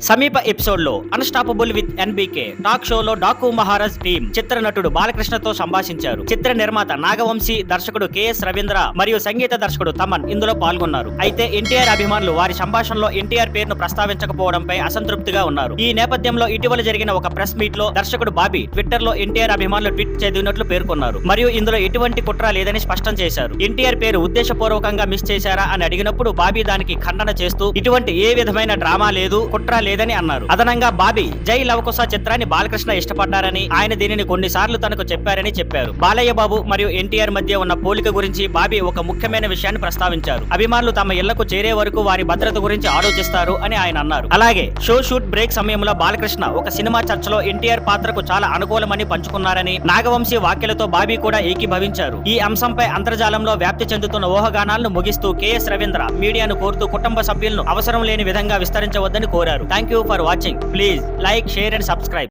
సమీప ఎపిసోడ్ లో unstoppable with NBK talk షోలో డాకు మహారాజ్ టీం చిత్ర నటుడు బాలకృష్ణతో సంభాషించారు. చిత్ర నిర్మాత నాగవంశీ, దర్శకుడు కెఎస్ రవీంద్ర మరియు సంగీత దర్శకుడు తమన్ ఇందులో పాల్గొన్నారు. అయితే ఎన్టీఆర్ అభిమానులు వారి సంభాషణలో ఎన్టీఆర్ పేరును ప్రస్తావించకపోవడంపై అసంతృప్తిగా ఉన్నారు. ఈ నేపథ్యంలో ఇటీవల జరిగిన ఒక ప్రెస్ మీట్ లో దర్శకుడు బాబీ ట్విట్టర్ లో ఎన్టీఆర్ అభిమానులు ట్వీట్ చదివినట్లు పేర్కొన్నారు. మరియు ఇందులో ఎటువంటి కుట్ర లేదని స్పష్టం చేశారు. ఎన్టీఆర్ పేరు ఉద్దేశపూర్వకంగా మిస్ చేశారా అని అడిగినప్పుడు బాబీ దానికి ఖండన చేస్తూ ఇటువంటి ఏ విధమైన డ్రామా లేదు, కుట్ర లేదని అన్నారు. అదనంగా బాబీ జై లవకుశ చిత్రాన్ని బాలకృష్ణ ఇష్టపడ్డారని, ఆయన దీనిని కొన్నిసార్లు తనకు చెప్పారని చెప్పారు. బాలయ్య బాబు మరియు ఎన్టీఆర్ మధ్య ఉన్న పోలిక గురించి బాబీ ఒక ముఖ్యమైన విషయాన్ని ప్రస్తావించారు. అభిమానులు తమ ఇళ్లకు చేరే వరకు వారి భద్రత గురించి ఆలోచిస్తారు అని ఆయన అన్నారు. అలాగే షూట్ బ్రేక్ సమయంలో బాలకృష్ణ ఒక సినిమా చర్చలో ఎన్టీఆర్ పాత్రకు చాలా అనుకూలమని పంచుకున్నారని నాగవంశీ వ్యాఖ్యలతో బాబీ కూడా ఏకీభవించారు. ఈ అంశంపై అంతర్జాలంలో వ్యాప్తి చెందుతున్న ఊహాగానాలను ముగిస్తూ కెఎస్ రవీంద్ర మీడియాను కోరుతూ కుటుంబ సభ్యులను అవసరం లేని విధంగా విస్తరించవద్దని కోరారు. Thank you for watching. Please like, share and subscribe.